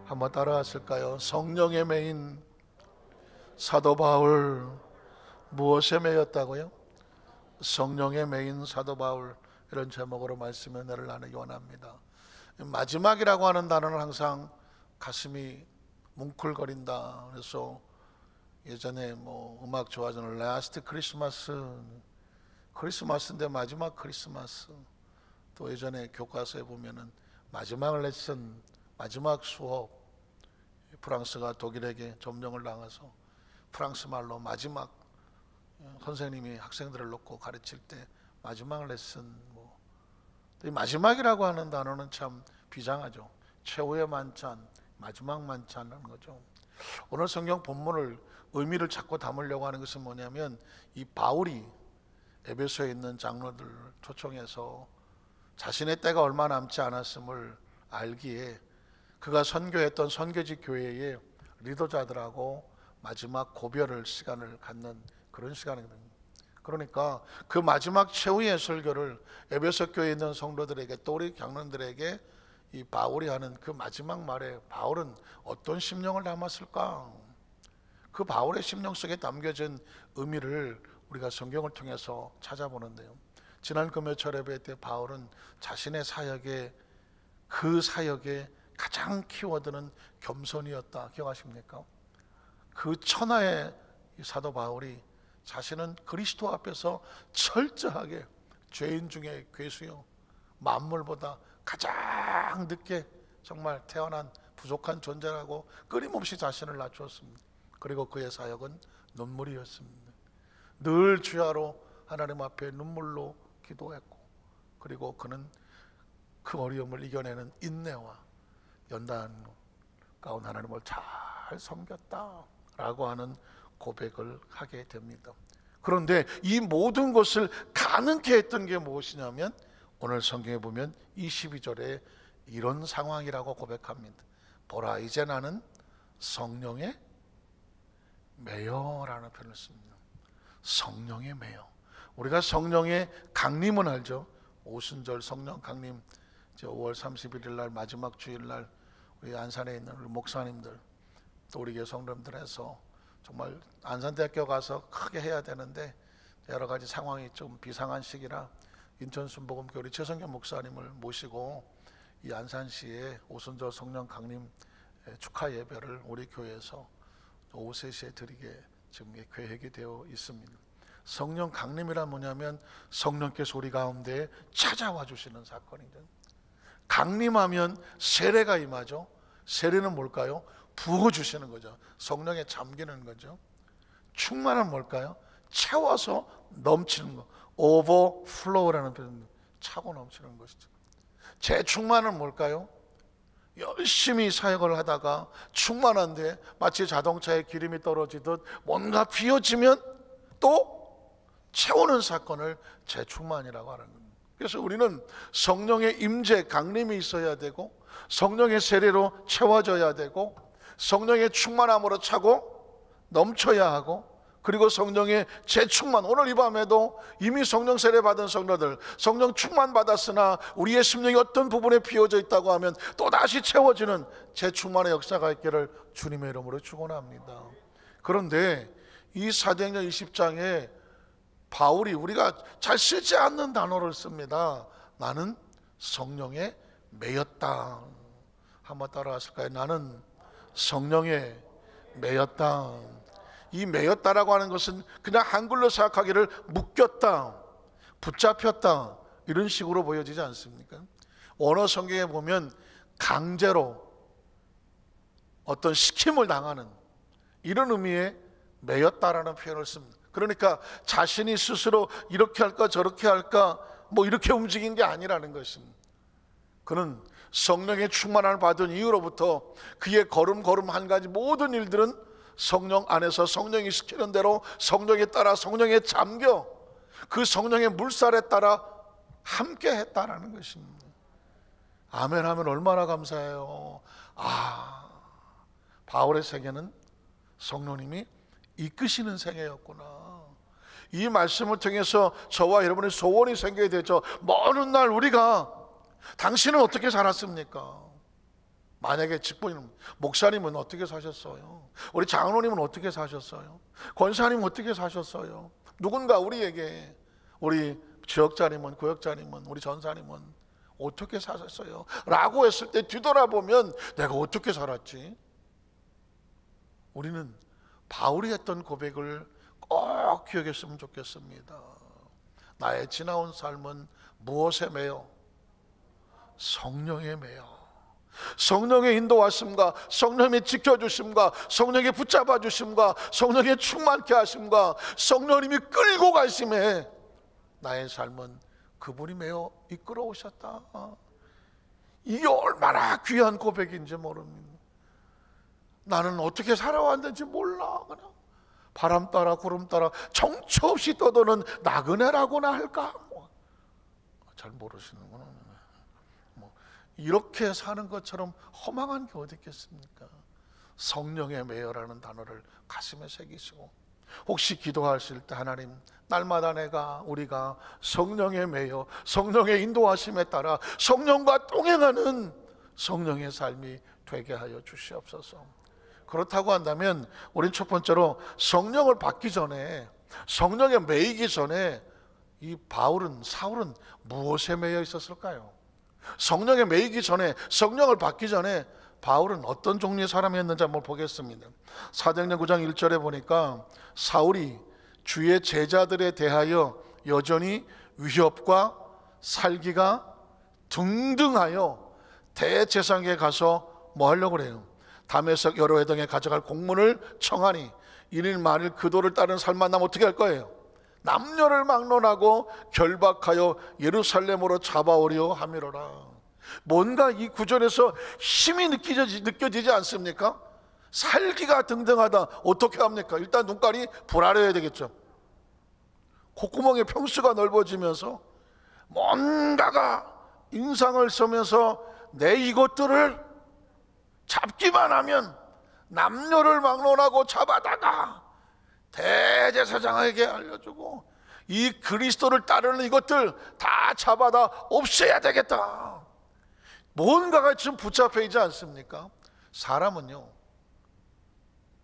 한번 따라하실까요? 성령의 메인 사도 바울, 무엇에 매였다고요? 성령의 메인 사도 바울, 이런 제목으로 말씀의 은혜를 나누기 원합니다. 마지막이라고 하는 단어는 항상 가슴이 뭉클거린다. 그래서 예전에 음악 좋아하는 라스트 크리스마스인데 마지막 크리스마스, 또 예전에 교과서에 보면은 마지막 레슨, 마지막 수업, 프랑스가 독일에게 점령을 당해서 프랑스 말로 마지막, 선생님이 학생들을 놓고 가르칠 때 마지막 레슨, 이 마지막이라고 하는 단어는 참 비장하죠. 최후의 만찬, 마지막 만찬이라는 거죠. 오늘 성경 본문을 의미를 찾고 담으려고 하는 것은 뭐냐면, 이 바울이 에베소에 있는 장로들을 초청해서 자신의 때가 얼마 남지 않았음을 알기에 그가 선교했던 선교지 교회의 리더자들하고 마지막 고별을 시간을 갖는 그런 시간이거든요. 그러니까 그 마지막 최후의 설교를 에베소 교회에 있는 성도들에게, 또 우리 장로들에게 이 바울이 하는 그 마지막 말에 바울은 어떤 심령을 담았을까? 그 바울의 심령 속에 담겨진 의미를 우리가 성경을 통해서 찾아보는데요, 지난 금요철 예배 때 바울은 자신의 사역에, 그 사역의 가장 키워드는 겸손이었다. 기억하십니까? 그 천하의 사도 바울이 자신은 그리스도 앞에서 철저하게 죄인 중에 괴수요, 만물보다 가장 늦게 정말 태어난 부족한 존재라고 끊임없이 자신을 낮추었습니다. 그리고 그의 사역은 눈물이었습니다. 늘 주야로 하나님 앞에 눈물로 기도했고, 그리고 그는 그 어려움을 이겨내는 인내와 연단 가운데 하나님을 잘 섬겼다라고 하는 고백을 하게 됩니다. 그런데 이 모든 것을 가능케 했던 게 무엇이냐면, 오늘 성경에 보면 22절에 이런 상황이라고 고백합니다. 보라, 이제 나는 성령의 매여라는 표현을 씁니다. 성령의 매여. 우리가 성령의 강림은 알죠. 오순절 성령 강림, 5월 31일 날 마지막 주일 날 우리 안산에 있는 우리 목사님들, 또 우리 교회 성도님들에서 정말 안산대학교 가서 크게 해야 되는데 여러 가지 상황이 좀 비상한 시기라 인천 순복음교회 우리 최성경 목사님을 모시고 이 안산시에 오순절 성령 강림 축하 예배를 우리 교회에서 오후 3시에 드리게 지금 계획이 되어 있습니다. 성령 강림이란 뭐냐면 성령께서 우리 가운데 찾아와 주시는 사건이죠. 강림하면 세례가 임하죠. 세례는 뭘까요? 부어주시는 거죠. 성령에 잠기는 거죠. 충만은 뭘까요? 채워서 넘치는 거. overflow라는 표현입니다. 차고 넘치는 것이죠. 재충만은 뭘까요? 열심히 사역을 하다가 충만한데 마치 자동차에 기름이 떨어지듯 뭔가 비어지면 또 채우는 사건을 재충만이라고 하는 겁니다. 그래서 우리는 성령의 임재, 강림이 있어야 되고, 성령의 세례로 채워져야 되고, 성령의 충만함으로 차고 넘쳐야 하고, 그리고 성령의 재충만, 오늘 이 밤에도 이미 성령 세례 받은 성도들, 성령 충만 받았으나 우리의 심령이 어떤 부분에 비어져 있다고 하면 또다시 채워지는 재충만의 역사가 있기를 주님의 이름으로 축원합니다. 그런데 이 사도행전 20장에 바울이 우리가 잘 쓰지 않는 단어를 씁니다. 나는 성령에 매였다. 한번 따라하실까요? 나는 성령에 매였다. 이 매였다라고 하는 것은 그냥 한글로 생각하기를 묶였다, 붙잡혔다, 이런 식으로 보여지지 않습니까? 원어 성경에 보면 강제로 어떤 시킴을 당하는 이런 의미의 매였다라는 표현을 씁니다. 그러니까 자신이 스스로 이렇게 할까 저렇게 할까 이렇게 움직인 게 아니라는 것입니다. 그는 성령의 충만함을 받은 이후로부터 그의 걸음걸음 한 가지 모든 일들은 성령 안에서 성령이 시키는 대로 성령에 따라 성령에 잠겨 그 성령의 물살에 따라 함께 했다라는 것입니다. 아멘 하면 얼마나 감사해요. 바울의 세계는 성령님이 이끄시는 생애였구나. 이 말씀을 통해서 저와 여러분의 소원이 생겨야 되죠. 먼 날 우리가 당신은 어떻게 살았습니까? 만약에 직분인 목사님은 어떻게 사셨어요? 우리 장로님은 어떻게 사셨어요? 권사님은 어떻게 사셨어요? 누군가 우리에게, 우리 지역자님은, 구역자님은, 우리 전사님은 어떻게 사셨어요? 라고 했을 때 뒤돌아보면 내가 어떻게 살았지? 우리는 바울이 했던 고백을 꼭 기억했으면 좋겠습니다. 나의 지나온 삶은 무엇에 매여? 성령에 매여. 성령의 인도하심과 성령의 지켜주심과 성령의 붙잡아 주심과 성령의 충만케 하심과 성령님이 끌고 가심에 나의 삶은 그분이 매여 이끌어 오셨다. 이게 얼마나 귀한 고백인지 모릅니다. 나는 어떻게 살아왔는지 몰라. 그냥 바람 따라 구름 따라 정처 없이 떠도는 나그네라고나 할까? 잘 모르시는구나. 이렇게 사는 것처럼 허망한 게 어디 있겠습니까? 성령의 매여라는 단어를 가슴에 새기시고, 혹시 기도하실 때 하나님, 날마다 우리가 성령의 매여, 성령의 인도하심에 따라 성령과 동행하는 성령의 삶이 되게 하여 주시옵소서. 그렇다고 한다면 우린 첫 번째로 성령을 받기 전에, 성령에 매이기 전에 이 사울은 무엇에 매여 있었을까요? 성령에 매이기 전에, 성령을 받기 전에 바울은 어떤 종류의 사람이었는지 한번 보겠습니다. 사도행전 9장 1절에 보니까 사울이 주의 제자들에 대하여 여전히 위협과 살기가 등등하여 대제사장에게 가서 뭐 하려고 그래요? 다메섹 여러 회당에 가져갈 공문을 청하니 이를 만일 그도를 따르는 삶 만나면 어떻게 할 거예요? 남녀를 막론하고 결박하여 예루살렘으로 잡아오려 함이로라. 뭔가 이 구절에서 힘이 느껴지지 않습니까? 살기가 등등하다. 어떻게 합니까? 일단 눈깔이 불아려야 되겠죠. 콧구멍에 평수가 넓어지면서 뭔가가 인상을 쓰면서 내 이것들을 잡기만 하면 남녀를 막론하고 잡아다가 대제사장에게 알려주고 이 그리스도를 따르는 이것들 다 잡아다 없애야 되겠다. 뭔가가 지금 붙잡혀 있지 않습니까? 사람은요,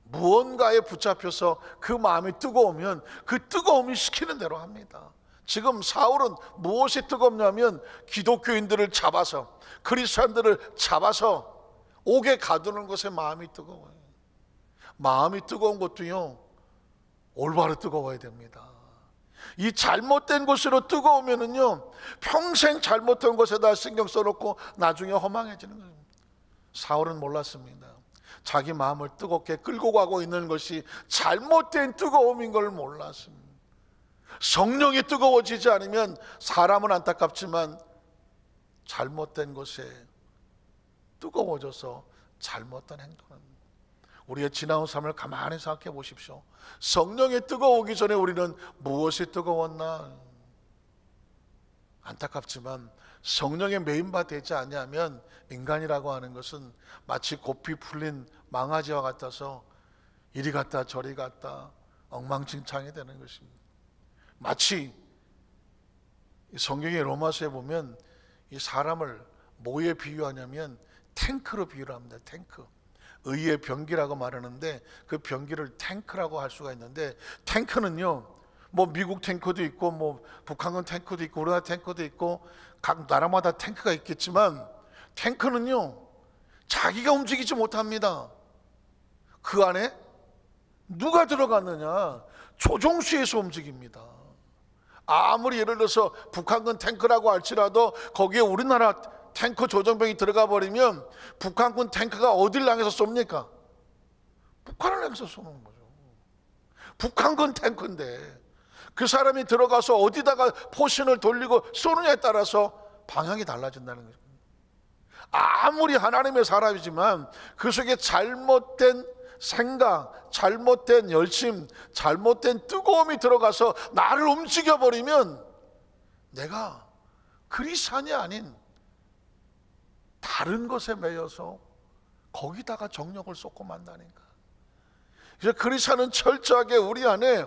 무언가에 붙잡혀서 그 마음이 뜨거우면 그 뜨거움이 시키는 대로 합니다. 지금 사울은 무엇이 뜨겁냐면 기독교인들을 잡아서, 그리스도인들을 잡아서 옥에 가두는 것에 마음이 뜨거워요. 마음이 뜨거운 것도요, 올바로 뜨거워야 됩니다. 이 잘못된 것으로 뜨거우면은요, 평생 잘못된 것에다 신경 써놓고 나중에 허망해지는 거예요. 사울은 몰랐습니다. 자기 마음을 뜨겁게 끌고 가고 있는 것이 잘못된 뜨거움인 걸 몰랐습니다. 성령이 뜨거워지지 않으면 사람은 안타깝지만 잘못된 것에 뜨거워져서 잘못된 행동을, 우리의 지나온 삶을 가만히 생각해 보십시오. 성령이 뜨거우기 전에 우리는 무엇이 뜨거웠나? 안타깝지만 성령의 메인바 되지 않냐면 인간이라고 하는 것은 마치 고삐 풀린 망아지와 같아서 이리 갔다 저리 갔다 엉망진창이 되는 것입니다. 마치 성경의 로마서에 보면 이 사람을 뭐에 비유하냐면 탱크로 비유를 합니다. 탱크. 의의 병기라고 말하는데 그 병기를 탱크라고 할 수가 있는데, 탱크는요, 뭐 미국 탱크도 있고 뭐 북한군 탱크도 있고 우리나라 탱크도 있고 각 나라마다 탱크가 있겠지만 탱크는요, 자기가 움직이지 못합니다. 그 안에 누가 들어갔느냐? 조종수에서 움직입니다. 아무리 예를 들어서 북한군 탱크라고 할지라도 거기에 우리나라 탱크 조정병이 들어가 버리면 북한군 탱크가 어딜 향해서 쏩니까? 북한을 향해서 쏘는 거죠. 북한군 탱크인데 그 사람이 들어가서 어디다가 포신을 돌리고 쏘느냐에 따라서 방향이 달라진다는 거죠. 아무리 하나님의 사람이지만 그 속에 잘못된 생각, 잘못된 열심, 잘못된 뜨거움이 들어가서 나를 움직여버리면 내가 그리스도인이 아닌 다른 것에 매여서 거기다가 정력을 쏟고 만다니까. 그래서 그리스도는 철저하게 우리 안에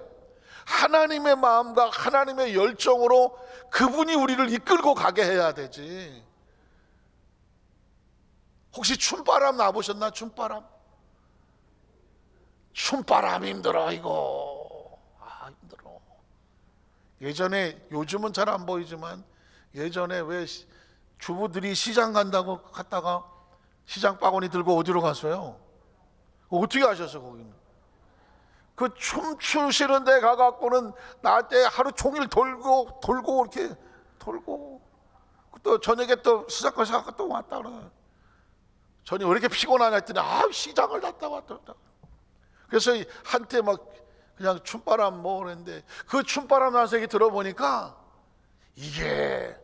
하나님의 마음과 하나님의 열정으로 그분이 우리를 이끌고 가게 해야 되지. 혹시 춤바람 나보셨나? 춤바람? 춤바람 힘들어 이거. 힘들어. 예전에, 요즘은 잘 안 보이지만 예전에 왜 주부들이 시장 간다고 갔다가 시장 바구니 들고 어디로 갔어요? 어떻게 하셨어 거기는? 그 춤추시는 데 가갖고는 나한테 하루 종일 돌고 이렇게 돌고, 또 저녁에 또 시장까지 가서 또 왔다 그래. 저녁에 왜 이렇게 피곤하냐 했더니 시장을 갔다 왔다. 그래서 한때 막 그냥 춤바람 뭐 그랬는데, 그 춤바람 나서 얘기 들어보니까 이게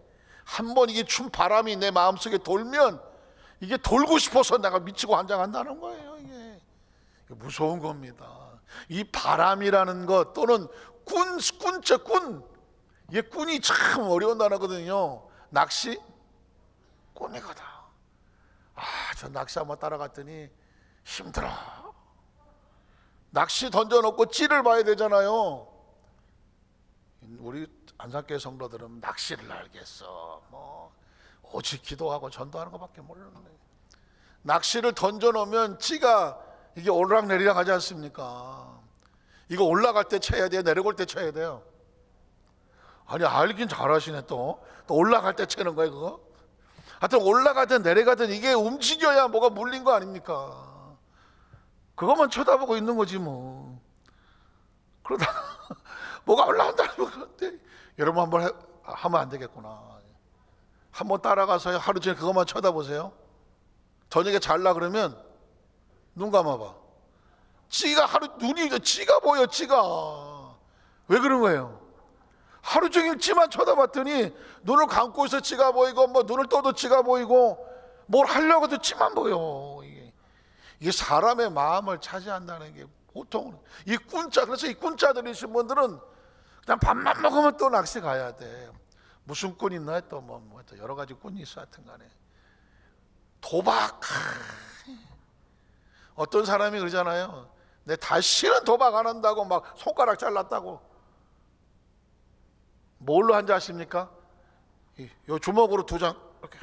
한번 이게 춤바람이 내 마음속에 돌면 이게 돌고 싶어서 내가 미치고 환장한다는 거예요. 이게 무서운 겁니다. 이 바람이라는 것, 또는 꾼, 이게 꾼이 참 어려운 단어거든요. 낚시? 꾼이거든. 저 낚시 한번 따라갔더니 힘들어. 낚시 던져놓고 찌를 봐야 되잖아요. 우리 안산교회 성도들은 낚시를 알겠어. 뭐 오직 기도하고 전도하는 것밖에 모르는데, 낚시를 던져놓으면 찌가 이게 오르락내리락 하지 않습니까? 이거 올라갈 때 쳐야 돼요? 내려올 때 쳐야 돼요? 아니, 알긴 잘하시네. 또 올라갈 때 치는 거예요 그거? 하여튼 올라가든 내려가든 이게 움직여야 뭐가 물린 거 아닙니까? 그것만 쳐다보고 있는 거지 뭐. 그러다가 뭐가 올라온다는 건데, 여러분 한번 하면 안 되겠구나. 한번 따라가서 하루 종일 그것만 쳐다보세요. 저녁에 잘라 그러면 눈 감아봐. 찌가 찌가 보여. 찌가 왜 그런 거예요? 하루 종일 찌만 쳐다봤더니 눈을 감고 있어 찌가 보이고, 뭐 눈을 떠도 찌가 보이고, 뭘 하려고 해도 찌만 보여. 이게 사람의 마음을 차지한다는 게 보통 이 꾼자. 그래서 이 꾼자들이신 분들은 그냥 밥만 먹으면 또 낚시 가야 돼. 무슨 꾼 있나? 또 또 여러 가지 꾼이 있어. 하여튼 간에 도박. 어떤 사람이 그러잖아요. 내 다시는 도박 안 한다고 막 손가락 잘랐다고. 뭘로 한지 아십니까? 요 주먹으로 2장 이렇게.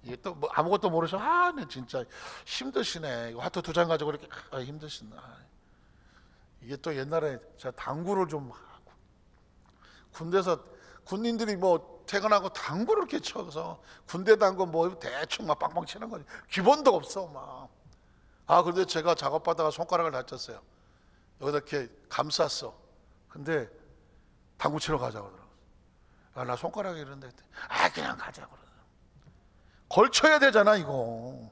이게 또 뭐 아무것도 모르셔. 네 진짜 힘드시네. 이거 하트 2장 가지고 이렇게 힘드시나. 이게 또 옛날에 제가 당구를 좀 하고, 군대에서 군인들이 뭐 퇴근하고 당구를 이렇게 쳐서 군대 당구 뭐 대충 막 빵빵 치는 거지. 기본도 없어 막. 그런데 제가 작업하다가 손가락을 다쳤어요. 여기다 이렇게 감쌌어. 근데 당구 치러 가자고 그러더라고요. 나 손가락이 이런데 그냥 가자고 그러더라고요. 걸쳐야 되잖아 이거.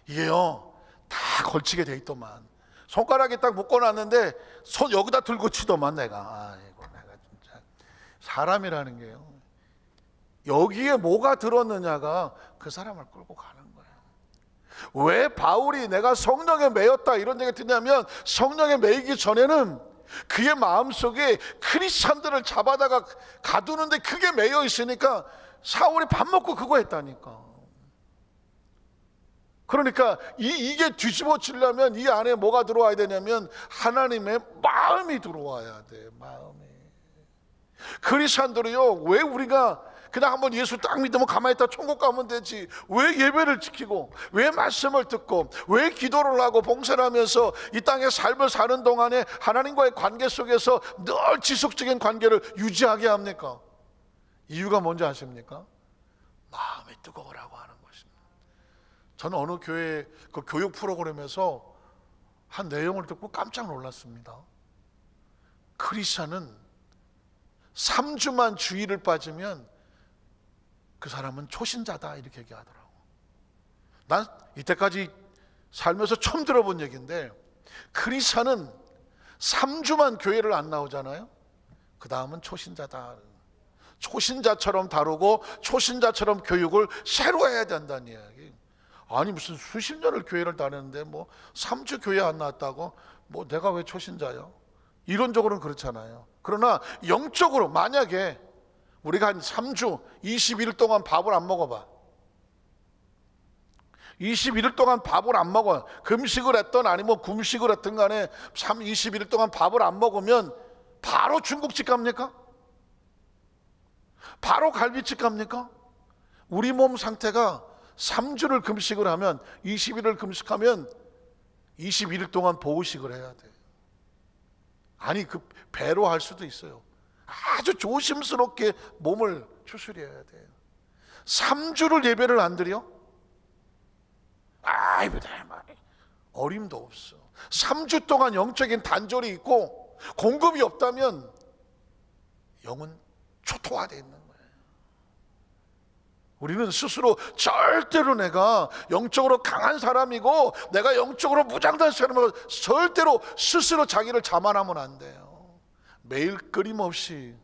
이게요 다 걸치게 돼 있더만. 손가락이 딱 묶어놨는데 손 여기다 들고 치더만 내가. 내가 진짜 사람이라는 게요, 여기에 뭐가 들었느냐가 그 사람을 끌고 가는 거예요. 왜 바울이 내가 성령에 매였다 이런 얘기 듣냐면, 성령에 매이기 전에는 그의 마음속에 크리스찬들을 잡아다가 가두는데 그게 매여 있으니까 사울이 밥 먹고 그거 했다니까. 그러니까 이게 뒤집어지려면 이 안에 뭐가 들어와야 되냐면 하나님의 마음이 들어와야 돼. 마음이. 크리스찬들이요, 왜 우리가 그냥 한번 예수 딱 믿으면 가만히 있다 천국 가면 되지, 왜 예배를 지키고, 왜 말씀을 듣고, 왜 기도를 하고 봉사를 하면서 이 땅의 삶을 사는 동안에 하나님과의 관계 속에서 늘 지속적인 관계를 유지하게 합니까? 이유가 뭔지 아십니까? 마음이 뜨거우라고 하는 것입니다. 저는 어느 교회 그 교육 프로그램에서 한 내용을 듣고 깜짝 놀랐습니다. 크리스찬은 3주만 주일을 빠지면 그 사람은 초신자다 이렇게 얘기하더라고. 난 이때까지 살면서 처음 들어본 얘기인데, 크리스찬은 3주만 교회를 안 나오잖아요. 그 다음은 초신자다. 초신자처럼 다루고 초신자처럼 교육을 새로 해야 된다는 이야기. 아니 무슨 수십 년을 교회를 다녔는데 뭐 3주 교회 안 나왔다고 뭐 내가 왜 초신자요? 이론적으로는 그렇잖아요. 그러나 영적으로 만약에 우리가 한 3주 21일 동안 밥을 안 먹어봐. 21일 동안 밥을 안 먹어. 금식을 했던 아니면 금식을 했던 간에 21일 동안 밥을 안 먹으면 바로 중국집 갑니까? 바로 갈비집 갑니까? 우리 몸 상태가 3주를 금식을 하면 20일을 금식하면 21일 동안 보호식을 해야 돼. 아니 그 배로 할 수도 있어요. 아주 조심스럽게 몸을 추스려야 돼. 3주를 예배를 안 드려? 어림도 없어. 3주 동안 영적인 단절이 있고 공급이 없다면 영은 초토화되어 있는 거예요. 우리는 스스로 절대로 내가 영적으로 강한 사람이고 내가 영적으로 무장된 사람이고 절대로 스스로 자기를 자만하면 안 돼요. 매일 끊임없이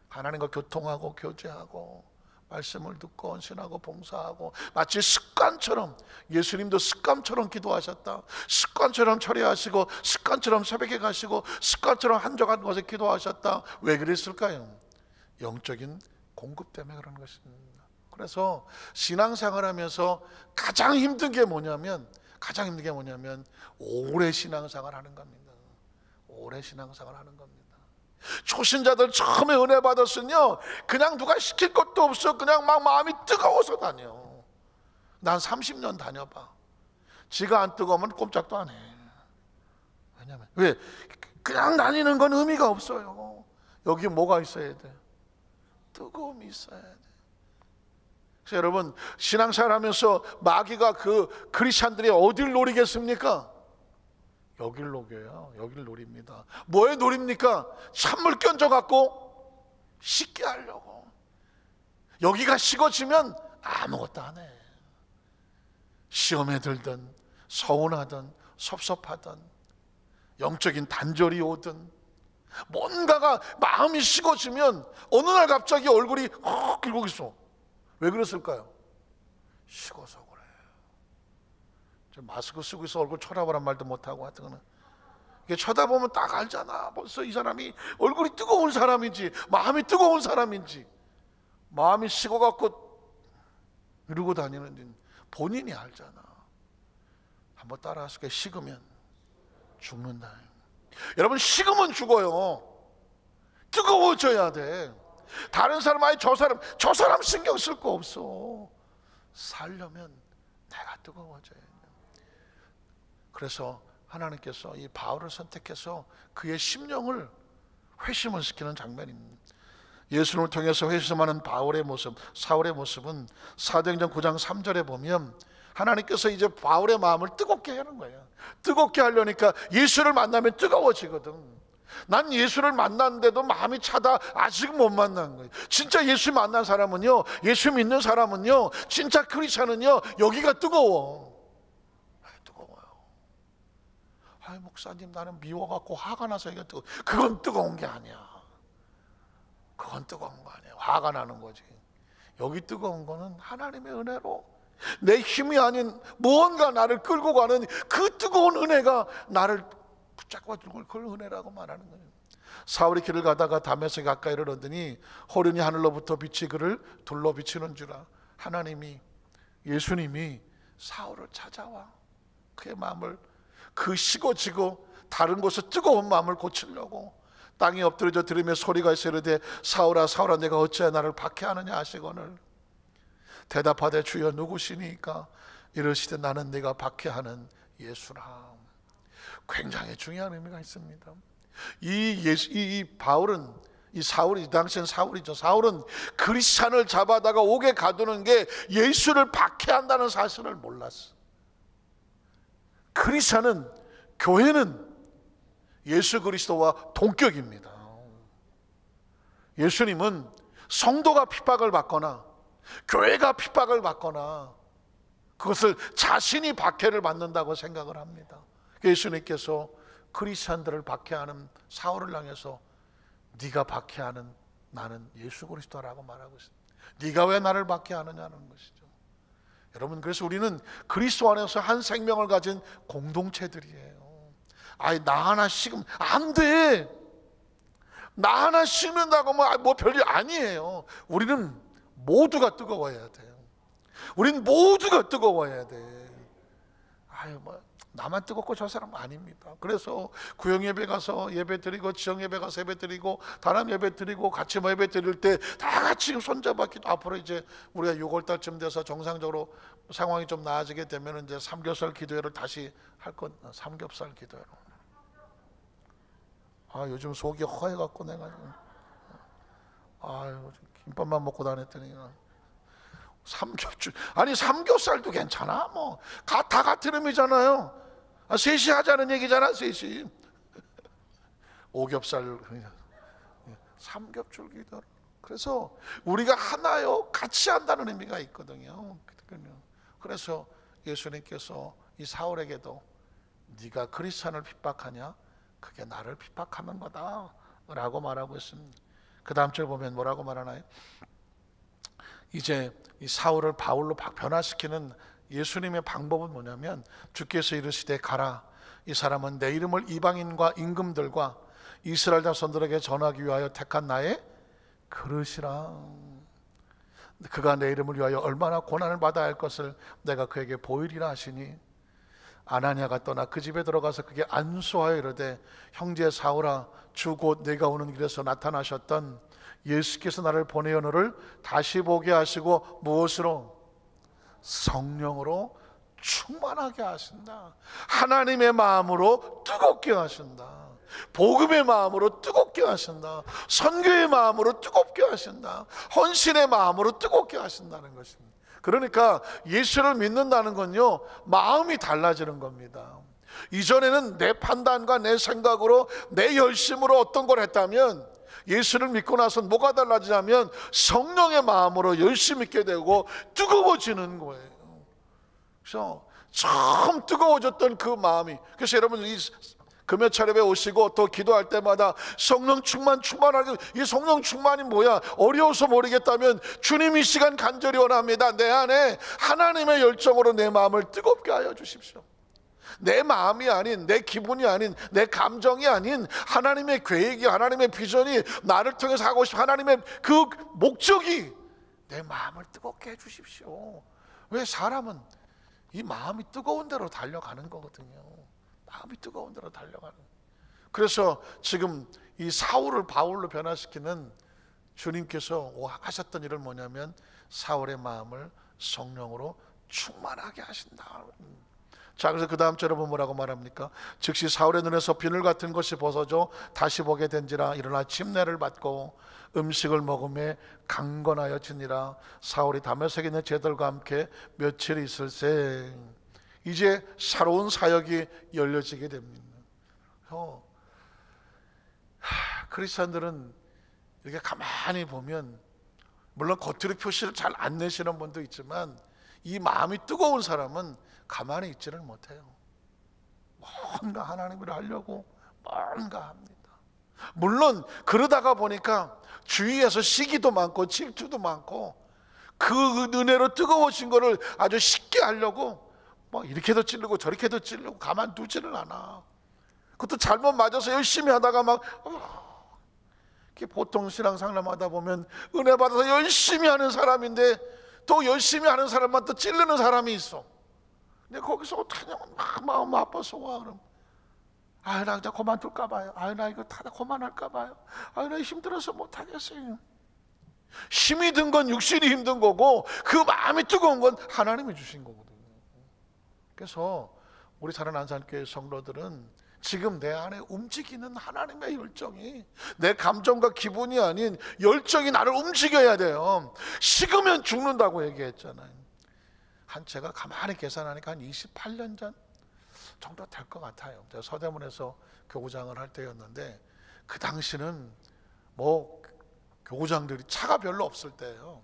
하나님과 교통하고 교제하고 말씀을 듣고 헌신하고 봉사하고, 마치 습관처럼, 예수님도 습관처럼 기도하셨다, 습관처럼 철회하시고 습관처럼 새벽에 가시고 습관처럼 한적한 곳에 기도하셨다. 왜 그랬을까요? 영적인 공급 때문에 그런 것입니다. 그래서 신앙생활하면서 가장 힘든 게 뭐냐면 오래 신앙생활 하는 겁니다. 오래 신앙생활 하는 겁니다. 초신자들 처음에 은혜 받았으면요, 그냥 누가 시킬 것도 없어. 그냥 막 마음이 뜨거워서 다녀. 난 30년 다녀봐. 지가 안 뜨거우면 꼼짝도 안 해. 왜냐면 왜? 그냥 다니는 건 의미가 없어요. 여기 뭐가 있어야 돼? 뜨거움이 있어야 돼. 그래서 여러분, 신앙생활 하면서 마귀가 그 크리스찬들이 어딜 노리겠습니까? 여길 녹여요. 여길 노립니다. 뭐에 노립니까? 찬물 껴져갖고 식게 하려고. 여기가 식어지면 아무것도 안 해. 시험에 들든 서운하든 섭섭하든 영적인 단절이 오든 뭔가가 마음이 식어지면 어느 날 갑자기 얼굴이 헉 긁고 있어. 왜 그랬을까요? 식어서 그래. 마스크 쓰고 있어 얼굴 쳐다보란 말도 못하고 하여튼 이게 쳐다보면 딱 알잖아. 벌써 이 사람이 얼굴이 뜨거운 사람인지 마음이 뜨거운 사람인지. 마음이 식어갖고 이러고 다니는데 본인이 알잖아. 한번 따라하실게요. 식으면 죽는다. 여러분, 식으면 죽어요. 뜨거워져야 돼. 다른 사람, 아니 저 사람 신경 쓸 거 없어. 살려면 내가 뜨거워져야 돼. 그래서 하나님께서 이 바울을 선택해서 그의 심령을 회심을 시키는 장면입니다. 예수님을 통해서 회심하는 바울의 모습, 사울의 모습은 사도행전 9장 3절에 보면 하나님께서 이제 바울의 마음을 뜨겁게 하는 거예요. 뜨겁게 하려니까 예수를 만나면 뜨거워지거든. 난 예수를 만났는데도 마음이 차다. 아직 못 만난 거예요. 진짜 예수 만난 사람은요, 예수 믿는 사람은요, 진짜 크리스찬은요, 여기가 뜨거워. 아이 목사님, 나는 미워갖고 화가 나서 이게 뜨거워. 그건 뜨거운 게 아니야. 그건 뜨거운 거 아니야. 화가 나는 거지. 여기 뜨거운 거는 하나님의 은혜로 내 힘이 아닌 무언가 나를 끌고 가는 그 뜨거운 은혜가 나를 붙잡고 들고 그 은혜라고 말하는 거예요. 사울이 길을 가다가 다메섹 가까이 이르더니 호련히 하늘로부터 빛이 그를 둘러 비치는 줄아. 하나님이, 예수님이 사울을 찾아와 그의 마음을, 그 식어지고 다른 곳에 뜨거운 마음을 고치려고 땅에 엎드려져 들으며 소리가 있어 이르되 사울아 사울아 내가 어찌하여 나를 박해하느냐 하시거늘 대답하되 주여 누구시니까 이르시되 나는 네가 박해하는 예수라. 굉장히 중요한 의미가 있습니다. 이 바울은, 이 사울이, 이 당시엔 사울이죠. 사울은 크리스찬을 잡아다가 옥에 가두는 게 예수를 박해한다는 사실을 몰랐어. 크리스찬은, 교회는 예수 그리스도와 동격입니다. 예수님은 성도가 핍박을 받거나 교회가 핍박을 받거나 그것을 자신이 박해를 받는다고 생각을 합니다. 예수님께서 크리스찬들을 박해하는 사울을 향해서 네가 박해하는 나는 예수 그리스도라고 말하고 있습니다. 네가 왜 나를 박해하느냐는 것이죠. 여러분, 그래서 우리는 그리스도 안에서 한 생명을 가진 공동체들이에요. 아니 나 하나 식으면 안 돼. 나 하나 식는다고 뭐 별일 아니에요. 우리는 모두가 뜨거워야 돼요. 우리는 모두가 뜨거워야 돼. 아유 나만 뜨겁고 저 사람 아닙니다. 그래서 구역 예배 가서 예배 드리고, 지역 예배 가서 예배 드리고, 단합 예배 드리고, 같이 뭐 예배 드릴 때 다 같이 손잡아 기도. 앞으로 이제 우리가 6월달쯤 돼서 정상적으로 상황이 좀 나아지게 되면 이제 삼겹살 기도회를 다시 할 건. 삼겹살 기도회로. 요즘 속이 허해갖고 내가 김밥만 먹고 다녔더니 삼겹줄. 아니 삼겹살도 괜찮아. 뭐 다 같은 의미잖아요. 셋이 하자는 얘기잖아. 셋이. 오겹살, 삼겹줄 기도. 그래서 우리가 하나요, 같이 한다는 의미가 있거든요. 그래서 예수님께서 이 사울에게도 네가 그리스도를 핍박하냐? 그게 나를 핍박하는 거다 라고 말하고 있습니다. 그 다음 절 보면 뭐라고 말하나요? 이제 이 사울을 바울로 변화시키는 예수님의 방법은 뭐냐면, 주께서 이르시되 가라, 이 사람은 내 이름을 이방인과 임금들과 이스라엘 자손들에게 전하기 위하여 택한 나의 그릇이라. 그가 내 이름을 위하여 얼마나 고난을 받아야 할 것을 내가 그에게 보이리라 하시니, 아나니아가 떠나 그 집에 들어가서 그게 안수하여 이르되, 형제 사울아, 주 곧 내가 오는 길에서 나타나셨던 예수께서 나를 보내어 너를 다시 보게 하시고 무엇으로? 성령으로 충만하게 하신다. 하나님의 마음으로 뜨겁게 하신다. 복음의 마음으로 뜨겁게 하신다. 선교의 마음으로 뜨겁게 하신다. 헌신의 마음으로 뜨겁게 하신다는 것입니다. 그러니까 예수를 믿는다는 건요, 마음이 달라지는 겁니다. 이전에는 내 판단과 내 생각으로, 내 열심으로 어떤 걸 했다면, 예수를 믿고 나서 뭐가 달라지냐면 성령의 마음으로 열심히 있게 되고 뜨거워지는 거예요. 그래서 처음 뜨거워졌던 그 마음이, 그래서 여러분 이 금요 차례에 오시고 또 기도할 때마다 성령 충만하게, 이 성령 충만이 뭐야? 어려워서 모르겠다면 주님 이 시간 간절히 원합니다. 내 안에 하나님의 열정으로 내 마음을 뜨겁게 하여 주십시오. 내 마음이 아닌, 내 기분이 아닌, 내 감정이 아닌 하나님의 계획이, 하나님의 비전이 나를 통해서 하고 싶은 하나님의 그 목적이 내 마음을 뜨겁게 해주십시오. 왜? 사람은 이 마음이 뜨거운 대로 달려가는 거거든요. 마음이 뜨거운 대로 달려가는. 그래서 지금 이 사울을 바울로 변화시키는 주님께서 하셨던 일은 뭐냐면, 사울의 마음을 성령으로 충만하게 하신다. 자, 그래서 그 다음 절에 보면 뭐라고 말합니까? 즉시 사울의 눈에서 비늘 같은 것이 벗어져 다시 보게 된지라. 일어나 침례를 받고 음식을 먹음에 강건하여 지니라. 사울이 다메섹에 있는 제들과 함께 며칠 있을새 이제 새로운 사역이 열려지게 됩니다. 크리스찬들은 이렇게 가만히 보면, 물론 겉으로 표시를 잘 안 내시는 분도 있지만, 이 마음이 뜨거운 사람은 가만히 있지를 못해요. 뭔가 하나님을 하려고 뭔가 합니다. 물론 그러다가 보니까 주위에서 시기도 많고 질투도 많고, 그 은혜로 뜨거워진 거를 아주 쉽게 하려고 뭐 이렇게도 찌르고 저렇게도 찌르고 가만두지를 않아. 그것도 잘못 맞아서 열심히 하다가 막 보통 신앙 상담하다 보면 은혜 받아서 열심히 하는 사람인데, 또 열심히 하는 사람만 또 찌르는 사람이 있어. 근데 거기서 어떻게 하냐면 막 마음 아파서 와. 그럼 나 이제 그만둘까 봐요. 나 이거 다 그만할까 봐요. 나 힘들어서 못하겠어요. 힘이 든 건 육신이 힘든 거고, 그 마음이 뜨거운 건 하나님이 주신 거거든요. 그래서 우리 사랑하는 안산교회 성도들은 지금 내 안에 움직이는 하나님의 열정이, 내 감정과 기분이 아닌 열정이 나를 움직여야 돼요. 식으면 죽는다고 얘기했잖아요. 제가 가만히 계산하니까 한 28년 전 정도 될 것 같아요. 제가 서대문에서 교구장을 할 때였는데, 그 당시는 뭐 교구장들이 차가 별로 없을 때예요.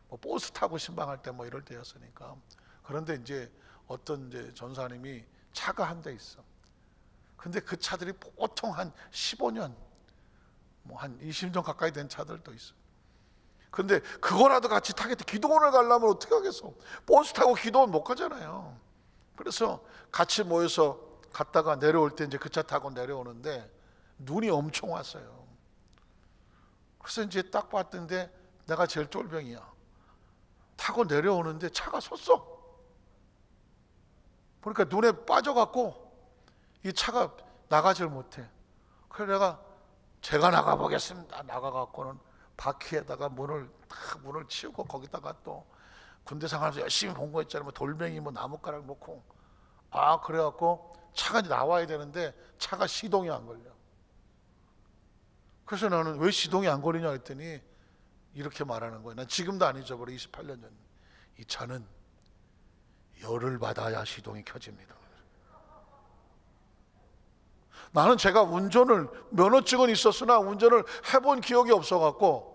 뭐 버스 타고 신방할 때 뭐 이럴 때였으니까. 그런데 이제 어떤 이제 전사님이 차가 한 대 있어. 근데 그 차들이 보통 한 15년, 뭐 한 20년 가까이 된 차들도 있어. 근데 그거라도 같이 타겠다. 기도원을 가려면 어떻게 하겠어? 버스 타고 기도원 못 가잖아요. 그래서 같이 모여서 갔다가 내려올 때 이제 그 차 타고 내려오는데 눈이 엄청 왔어요. 그래서 이제 딱 봤는데 내가 제일 쫄병이야. 타고 내려오는데 차가 섰어. 보니까 눈에 빠져갖고 이 차가 나가질 못해. 그래서 제가 나가보겠습니다. 나가갖고는 바퀴에다가 문을 치우고 거기다가 또 군대 생활하면서 열심히 본 거 있잖아요. 뭐 돌멩이 뭐 나뭇가락 놓고. 그래갖고 차가 나와야 되는데 차가 시동이 안 걸려. 그래서 나는 왜 시동이 안 걸리냐 했더니 이렇게 말하는 거예요. 난 지금도 안 잊어버려. 28년 전. 이 차는 열을 받아야 시동이 켜집니다. 나는 제가 면허증은 있었으나 운전을 해본 기억이 없어갖고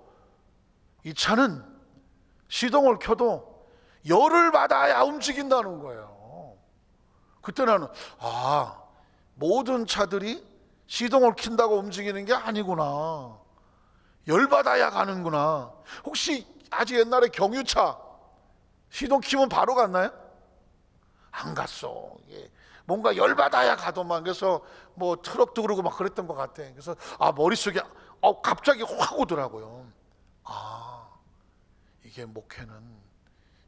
이 차는 시동을 켜도 열을 받아야 움직인다는 거예요. 그때 나는 모든 차들이 시동을 킨다고 움직이는 게 아니구나. 열 받아야 가는구나. 혹시 아주 옛날에 경유차 시동 키면 바로 갔나요? 안 갔어. 뭔가 열 받아야 가더만. 그래서 뭐 트럭도 그러고 막 그랬던 것 같아. 그래서 머릿속에 갑자기 확 오더라고요. 이게 목회는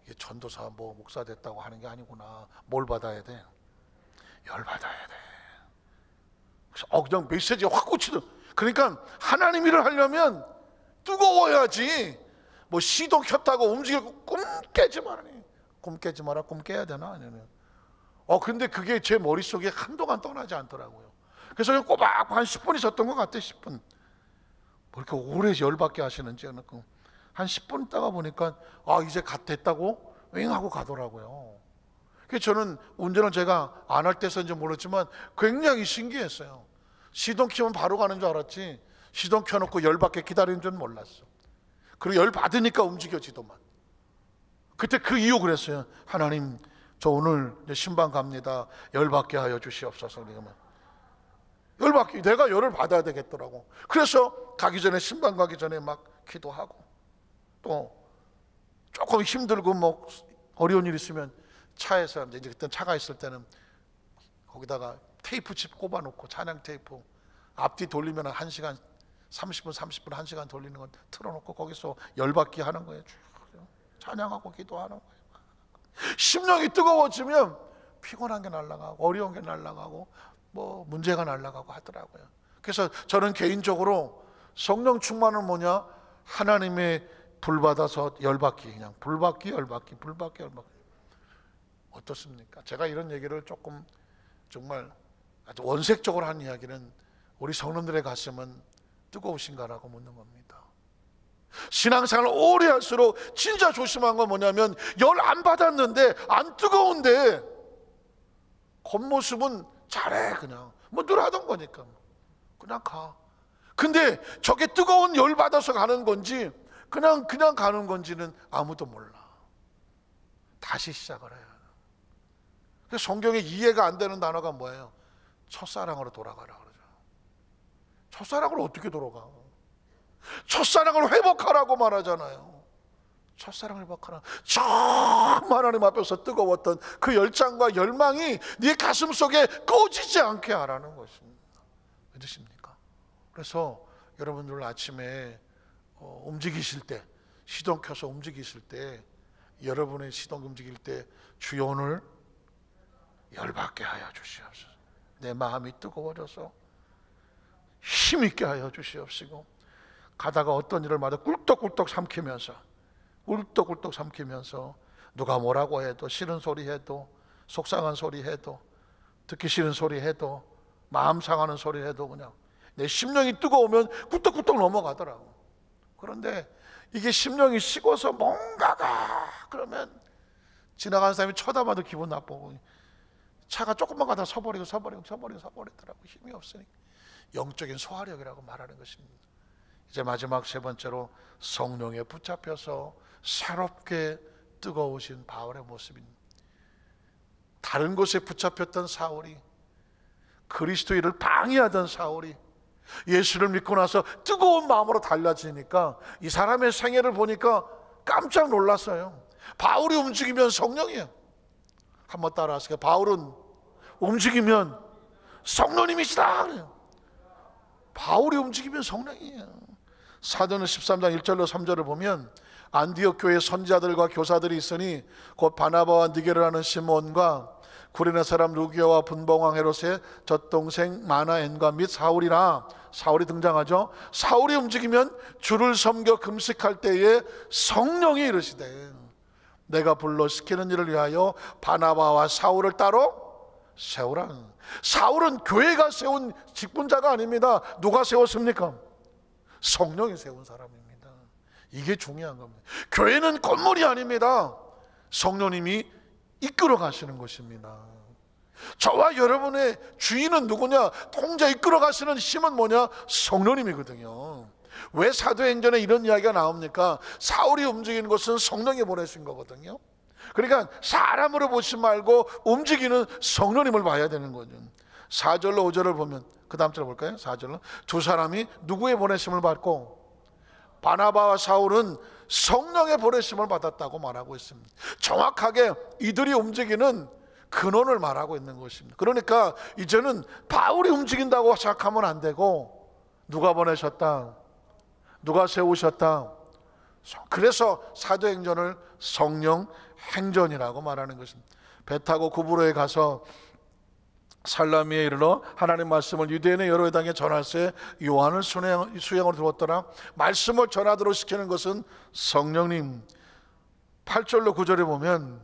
이게 전도사 뭐 목사 됐다고 하는 게 아니구나. 뭘 받아야 돼? 열 받아야 돼. 그래서 그냥 메시지가 확 꽂히더라. 그러니까 하나님 일을 하려면 뜨거워야지. 뭐 시동 켰다고 움직이고 꿈 깨지 말아니. 꿈 깨지 마라. 꿈 깨야 되나? 아니면. 근데 그게 제 머릿속에 한동안 떠나지 않더라고요. 그래서 그냥 꼬박 한 10분 있었던 것 같아. 10분. 뭐 이렇게 오래 열받게 하시는지 한 10분 있다가 보니까 이제 갓 됐다고 윙 하고 가더라고요. 그래서 저는 운전을 제가 안 할 때서인지 모르지만 굉장히 신기했어요. 시동 켜면 바로 가는 줄 알았지 시동 켜놓고 열 받게 기다리는 줄 몰랐어. 그리고 열 받으니까 움직여지더만. 그때 그 이유 그랬어요. 하나님, 저 오늘 신방 갑니다. 열 받게 하여 주시옵소서. 열 받게, 내가 열을 받아야 되겠더라고. 그래서 가기 전에, 신방 가기 전에 막 기도하고, 또 조금 힘들고 뭐 어려운 일 있으면 차에서, 이제 그때 차가 있을 때는 거기다가 테이프 칩 꼽아놓고, 찬양 테이프 앞뒤 돌리면 1시간 30분 1시간 돌리는 건 틀어놓고 거기서 열받기 하는 거예요. 찬양하고 기도하는 거예요. 심령이 뜨거워지면 피곤한 게 날아가고 어려운 게 날아가고 뭐 문제가 날아가고 하더라고요. 그래서 저는 개인적으로 성령 충만은 뭐냐? 하나님의 불 받아서 열받기, 그냥 불 받기 열받기, 불 받기 열받기. 어떻습니까? 제가 이런 얘기를 조금 정말 아주 원색적으로 하는 이야기는 우리 성도들의 가슴은 뜨거우신가라고 묻는 겁니다. 신앙생활을 오래 할수록 진짜 조심한 건 뭐냐면 열 안 받았는데 안 뜨거운데 겉모습은 잘해. 그냥 뭐 늘 하던 거니까 그냥 가. 근데 저게 뜨거운 열 받아서 가는 건지 그냥 가는 건지는 아무도 몰라. 다시 시작을 해요. 그래서 성경에 이해가 안 되는 단어가 뭐예요? 첫사랑으로 돌아가라 그러죠. 첫사랑으로 어떻게 돌아가? 첫사랑을 회복하라고 말하잖아요. 첫사랑을 회복하라. 정말 하나님 앞에서 뜨거웠던 그 열정과 열망이 네 가슴 속에 꺼지지 않게 하라는 것입니다. 믿으십니까? 그래서 여러분들 아침에 움직이실 때, 시동 켜서 움직이실 때, 여러분의 시동 움직일 때 주여 오늘 열받게 하여 주시옵소서. 내 마음이 뜨거워져서 힘있게 하여 주시옵시고, 가다가 어떤 일을 마다 꿀떡꿀떡 삼키면서 누가 뭐라고 해도, 싫은 소리 해도, 속상한 소리 해도, 듣기 싫은 소리 해도, 마음 상하는 소리 해도 그냥 내 심령이 뜨거우면 꿀떡꿀떡 넘어가더라고. 그런데 이게 심령이 식어서 뭔가가, 그러면 지나가는 사람이 쳐다봐도 기분 나쁘고, 차가 조금만 가다 서버리더라고. 힘이 없으니까. 영적인 소화력이라고 말하는 것입니다. 이제 마지막 세 번째로 성령에 붙잡혀서 새롭게 뜨거우신 바울의 모습입니다. 다른 곳에 붙잡혔던 사울이, 그리스도인을 방해하던 사울이 예수를 믿고 나서 뜨거운 마음으로 달라지니까 이 사람의 생애를 보니까 깜짝 놀랐어요. 바울이 움직이면 성령이에요. 한번 따라하세요. 바울은 움직이면 성령님이시다 그래요. 바울이 움직이면 성령이에요. 사도행전 13장 1절로 3절을 보면 안디옥 교회에 선지자들과 교사들이 있으니 곧 바나바와 니게를 하는 시몬과 구레네 사람 루기아와 분봉왕 헤롯의 젖동생 마나엔과 및 사울이라. 사울이 등장하죠. 사울이 움직이면 주를 섬겨 금식할 때에 성령이 이르시되 내가 불러 시키는 일을 위하여 바나바와 사울을 따로 세우라. 사울은 교회가 세운 직분자가 아닙니다. 누가 세웠습니까? 성령이 세운 사람입니다. 이게 중요한 겁니다. 교회는 건물이 아닙니다. 성령님이 이끌어 가시는 것입니다. 저와 여러분의 주인은 누구냐? 통제 이끌어 가시는 힘은 뭐냐? 성령님이거든요. 왜 사도행전에 이런 이야기가 나옵니까? 사울이 움직이는 것은 성령이 보내신 거거든요. 그러니까 사람으로 보지 말고 움직이는 성령님을 봐야 되는 거죠. 4절로 5절을 보면, 그 다음 절 볼까요? 4절로 두 사람이 누구의 보내심을 받고? 바나바와 사울은 성령의 보내심을 받았다고 말하고 있습니다. 정확하게 이들이 움직이는 근원을 말하고 있는 것입니다. 그러니까 이제는 바울이 움직인다고 생각하면 안 되고, 누가 보내셨다? 누가 세우셨다? 그래서 사도행전을 성령 행전이라고 말하는 것입니다. 배 타고 구브로에 가서 살라미에 이르러 하나님 말씀을 유대인의 여러 회당에 전할세 요한을 수양으로 두었더라. 말씀을 전하도록 시키는 것은 성령님. 8절로 9절에 보면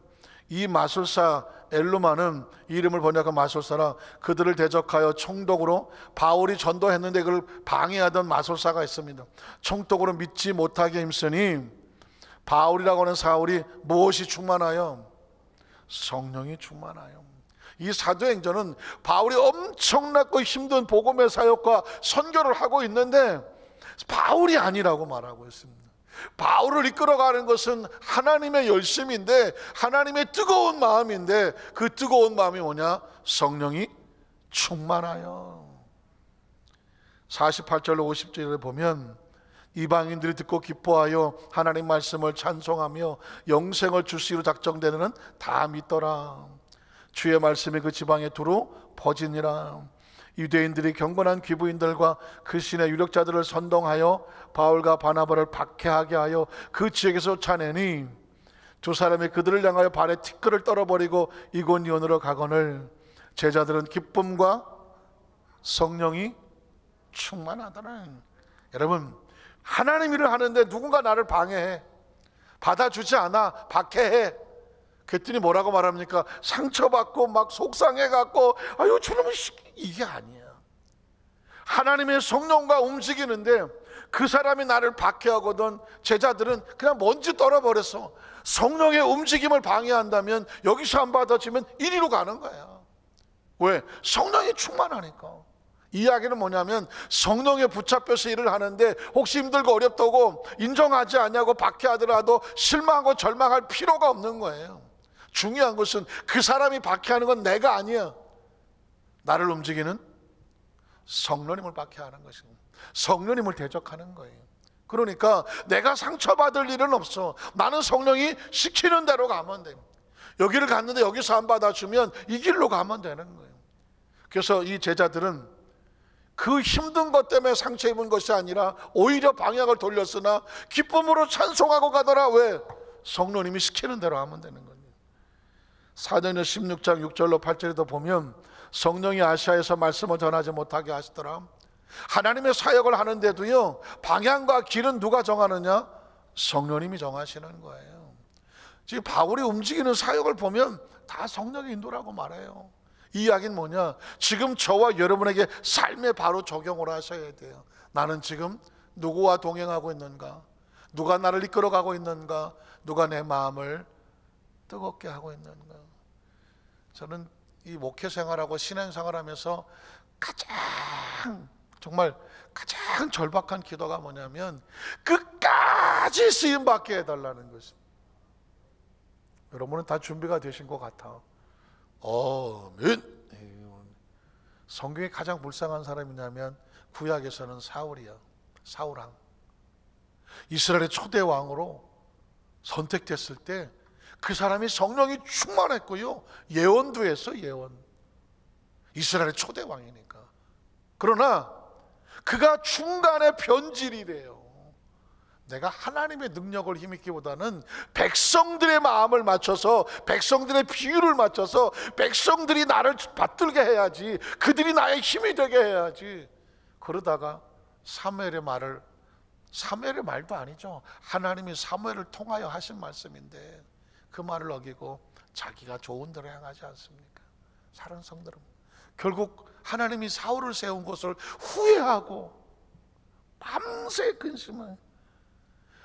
이 마술사 엘루마는, 이름을 번역한 마술사라, 그들을 대적하여 총독으로, 바울이 전도했는데 그걸 방해하던 마술사가 있습니다. 총독으로 믿지 못하게 힘쓰니 바울이라고 하는 사울이 무엇이 충만하여? 성령이 충만하여. 이 사도행전은 바울이 엄청나고 힘든 복음의 사역과 선교를 하고 있는데 바울이 아니라고 말하고 있습니다. 바울을 이끌어가는 것은 하나님의 열심인데, 하나님의 뜨거운 마음인데, 그 뜨거운 마음이 뭐냐? 성령이 충만하여. 48절로 50절에 보면 이방인들이 듣고 기뻐하여 하나님 말씀을 찬송하며 영생을 주시기로 작정되는 다 믿더라. 주의 말씀이 그 지방에 두루 퍼지니라. 유대인들이 경건한 귀부인들과 그 신의 유력자들을 선동하여 바울과 바나바를 박해하게 하여 그 지역에서 쫓아내니 두 사람이 그들을 향하여 발에 티끌을 떨어버리고 이곤이온으로 가거늘 제자들은 기쁨과 성령이 충만하더라. 여러분, 하나님 일을 하는데 누군가 나를 방해해, 받아주지 않아, 박해해. 그랬더니 뭐라고 말합니까? 상처받고 막 속상해갖고 아유 저놈의 이게 아니야. 하나님의 성령과 움직이는데 그 사람이 나를 박해하거든 제자들은 그냥 먼지 떨어버렸어. 성령의 움직임을 방해한다면 여기서 안 받아주면 이리로 가는 거야. 왜? 성령이 충만하니까. 이 이야기는 뭐냐면 성령에 붙잡혀서 일을 하는데 혹시 힘들고 어렵다고 인정하지 않냐고 박해하더라도 실망하고 절망할 필요가 없는 거예요. 중요한 것은 그 사람이 박해하는 건 내가 아니야. 나를 움직이는 성령님을 박해하는 것입니다. 성령님을 대적하는 거예요. 그러니까 내가 상처받을 일은 없어. 나는 성령이 시키는 대로 가면 돼요. 여기를 갔는데 여기서 안 받아주면 이 길로 가면 되는 거예요. 그래서 이 제자들은 그 힘든 것 때문에 상처 입은 것이 아니라 오히려 방향을 돌렸으나 기쁨으로 찬송하고 가더라. 왜? 성령님이 시키는 대로 하면 되는 거예요. 사도행전 16장 6절로 8절에도 보면 성령이 아시아에서 말씀을 전하지 못하게 하시더라. 하나님의 사역을 하는데도요, 방향과 길은 누가 정하느냐? 성령님이 정하시는 거예요. 지금 바울이 움직이는 사역을 보면 다 성령의 인도라고 말해요. 이 이야기는 뭐냐? 지금 저와 여러분에게 삶에 바로 적용을 하셔야 돼요. 나는 지금 누구와 동행하고 있는가? 누가 나를 이끌어가고 있는가? 누가 내 마음을 뜨겁게 하고 있는가? 저는 이 목회 생활하고 신앙 생활하면서 정말 가장 절박한 기도가 뭐냐면 끝까지 쓰임 받게 해달라는 것입니다. 여러분은 다 준비가 되신 것 같아. 성경에 가장 불쌍한 사람이냐면 구약에서는 사울이야. 사울왕. 이스라엘의 초대 왕으로 선택됐을 때 그 사람이 성령이 충만했고요, 예언도 했어. 예언. 이스라엘의 초대 왕이니까. 그러나 그가 중간에 변질이 돼요. 내가 하나님의 능력을 힘입기보다는 백성들의 마음을 맞춰서, 백성들의 비율을 맞춰서 백성들이 나를 받들게 해야지, 그들이 나의 힘이 되게 해야지. 그러다가 사무엘의 말도 아니죠. 하나님이 사무엘을 통하여 하신 말씀인데 그 말을 어기고 자기가 좋은 대로 행하지 않습니까? 사랑하는 성도 여러분, 결국 하나님이 사울을 세운 것을 후회하고 밤새 근심을,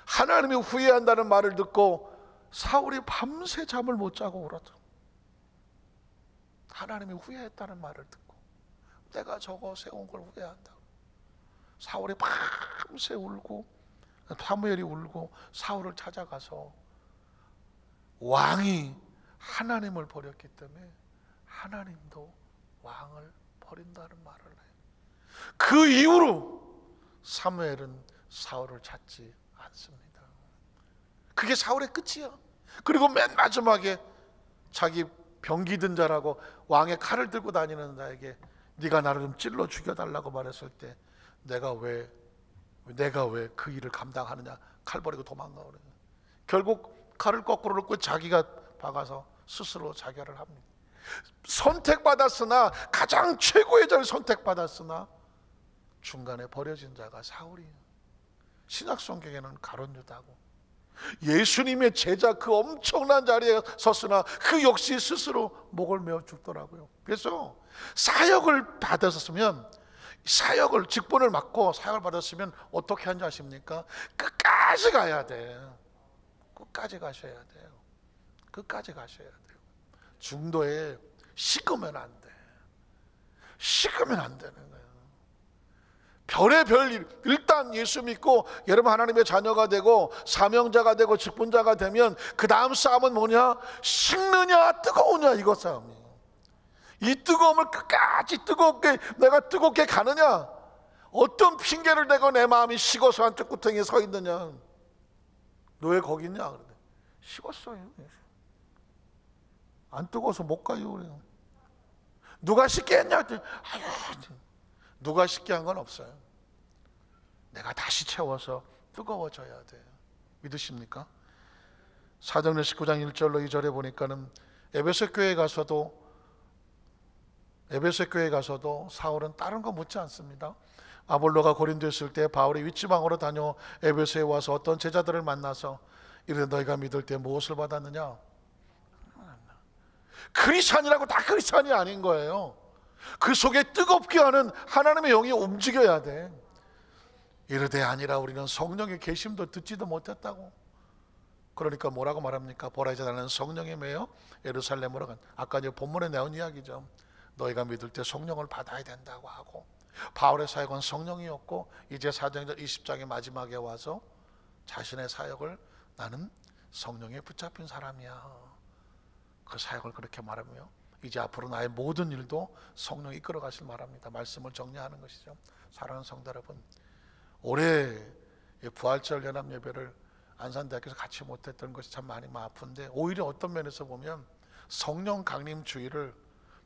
하나님이 후회한다는 말을 듣고 사울이 밤새 잠을 못 자고 울었죠. 하나님이 후회했다는 말을 듣고 내가 저거 세운 걸 후회한다고. 사울이 밤새 울고, 사무엘이 울고 사울을 찾아가서 왕이 하나님을 버렸기 때문에 하나님도 왕을 버린다는 말을 해요. 그 이후로 사무엘은 사울을 찾지 않습니다. 그게 사울의 끝이야. 그리고 맨 마지막에 자기 병기든 자라고 왕의 칼을 들고 다니는 자에게 네가 나를 좀 찔러 죽여달라고 말했을 때 내가 왜 그 일을 감당하느냐, 칼 버리고 도망가 그래요. 결국 칼을 거꾸로 놓고 자기가 박아서 스스로 자결을 합니다. 선택받았으나, 가장 최고의 자를 선택받았으나 중간에 버려진 자가 사울이에요. 신약 성경에는 가룟 유다고, 예수님의 제자 그 엄청난 자리에 섰으나 그 역시 스스로 목을 메어 죽더라고요. 그래서 사역을 받았으면, 사역을 직분을 맡고 사역을 받았으면 어떻게 하는지 아십니까? 끝까지 가야 돼. 끝까지 가셔야 돼요. 끝까지 가셔야 돼요. 중도에 식으면 안 돼. 식으면 안 되는 거예요. 별의 별, 일단 예수 믿고 여러분 하나님의 자녀가 되고 사명자가 되고 직분자가 되면 그 다음 싸움은 뭐냐? 식느냐 뜨거우냐, 이거 싸움이에요. 이 뜨거움을 끝까지 뜨겁게, 내가 뜨겁게 가느냐, 어떤 핑계를 대고 내 마음이 식어서 한쪽 구덩이에 서 있느냐. 너 왜 거기 있냐? 그러더니 식었어요. 안 뜨거워서 못 가요. 그래요. 누가 식게 했냐? 누가 식게 한 건 없어요. 내가 다시 채워서 뜨거워져야 돼요. 믿으십니까? 사도행전 19장 1절로 2절에 보니까는 에베소 교회에 가서도 사울은 다른 거 묻지 않습니다. 아볼로가 고린도에 있을 때 바울이 윗지방으로 다녀 에베소에 와서 어떤 제자들을 만나서 이르되 너희가 믿을 때 무엇을 받았느냐? 크리스찬이라고 다 크리스찬이 아닌 거예요. 그 속에 뜨겁게 하는 하나님의 영이 움직여야 돼. 이르되 아니라 우리는 성령의 계심도 듣지도 못했다고. 그러니까 뭐라고 말합니까? 보라 이제 나는 성령에 매여 예루살렘으로 간, 아까 이제 본문에 나온 이야기죠. 너희가 믿을 때 성령을 받아야 된다고 하고, 바울의 사역은 성령이었고 이제 사도행전 20장의 마지막에 와서 자신의 사역을 나는 성령에 붙잡힌 사람이야, 그 사역을 그렇게 말하며 이제 앞으로 나의 모든 일도 성령이 이끌어 가실 말합니다. 말씀을 정리하는 것이죠. 사랑하는 성도 여러분, 올해 부활절 연합 예배를 안산대학교에서 같이 못했던 것이 참 많이 아픈데, 오히려 어떤 면에서 보면 성령 강림 주의를,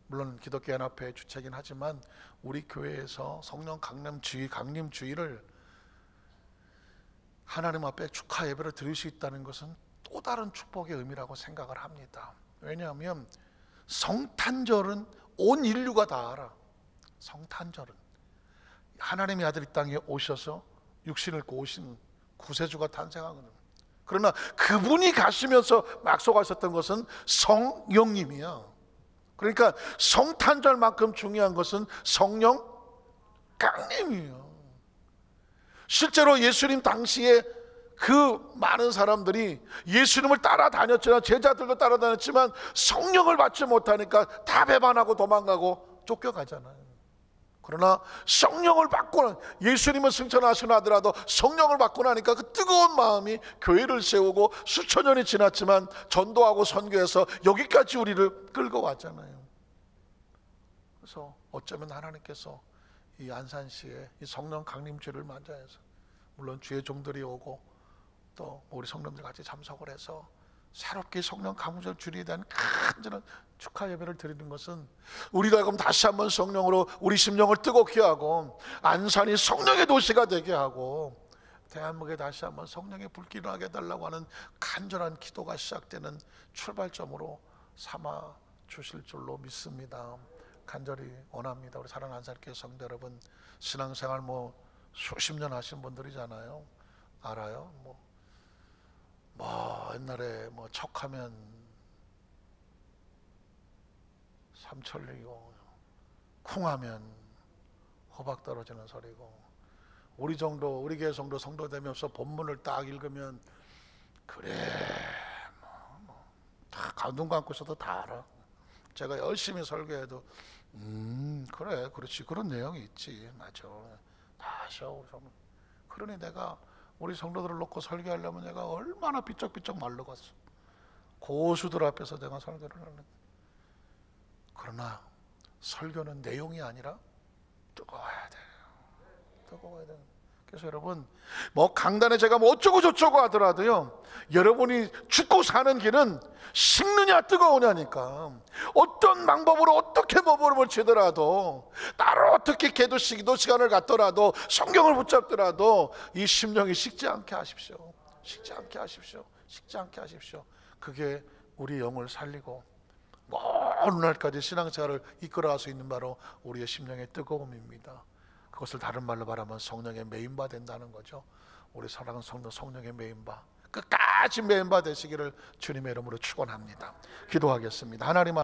물론 기독교 연합회의 주체긴 하지만 우리 교회에서 성령 강림 주의를 하나님 앞에 축하 예배를 드릴 수 있다는 것은 또 다른 축복의 의미라고 생각을 합니다. 왜냐하면 성탄절은 온 인류가 다 알아. 성탄절은 하나님의 아들이 땅에 오셔서 육신을 입고 오신 구세주가 탄생하거든. 그러나 그분이 가시면서 약속하셨던 것은 성령님이야. 그러니까 성탄절만큼 중요한 것은 성령 강림이에요. 실제로 예수님 당시에 그 많은 사람들이 예수님을 따라다녔지만, 제자들도 따라다녔지만 성령을 받지 못하니까 다 배반하고 도망가고 쫓겨가잖아요. 그러나 성령을 받고, 예수님은 승천하시나 하더라도 성령을 받고 나니까 그 뜨거운 마음이 교회를 세우고 수천 년이 지났지만 전도하고 선교해서 여기까지 우리를 끌고 왔잖아요. 그래서 어쩌면 하나님께서 이 안산시에 이 성령 강림주를 맞이해서, 물론 주의 종들이 오고 또 우리 성령들 같이 참석을 해서 새롭게 성령 강림절 주일에 대한 간절한 축하 예배를 드리는 것은, 우리가 그럼 다시 한번 성령으로 우리 심령을 뜨겁게 하고 안산이 성령의 도시가 되게 하고 대한민국에 다시 한번 성령의 불길이 나게 해달라고 하는 간절한 기도가 시작되는 출발점으로 삼아 주실 줄로 믿습니다. 간절히 원합니다. 우리 사랑하는 안산교회 성도 여러분, 신앙생활 수십 년 하신 분들이잖아요. 알아요? 옛날에 척하면 삼천리고 쿵하면 호박 떨어지는 소리고, 우리 교회 정도 성도 되면서 본문을 딱 읽으면 그래 다 눈 감고 있어도 다 알아. 제가 열심히 설교해도 그래 그렇지 그런 내용이 있지 맞아 다 아셔. 그러니 내가 우리 성도들을 놓고 설교하려면 내가 얼마나 삐쩍삐쩍 말르겠어. 고수들 앞에서 내가 설교를 하는. 그러나 설교는 내용이 아니라 뜨거워야 돼요. 뜨거워야 돼요. 그래서 여러분 강단에 제가 어쩌고 저쩌고 하더라도요, 여러분이 죽고 사는 길은 식느냐 뜨거우냐니까. 어떤 방법으로 어떻게 몸부림을 치더라도, 따로 어떻게 기도 시간을 갖더라도, 성경을 붙잡더라도 이 심령이 식지 않게 하십시오. 식지 않게 하십시오. 식지 않게 하십시오. 그게 우리 영을 살리고 먼 날까지 신앙생활을 이끌어갈 수 있는 바로 우리의 심령의 뜨거움입니다. 그것을 다른 말로 말하면 성령의 메인바 된다는 거죠. 우리 사랑하는 성도 성령의 메인바, 끝까지 메인바 되시기를 주님의 이름으로 축원합니다. 기도하겠습니다. 하나님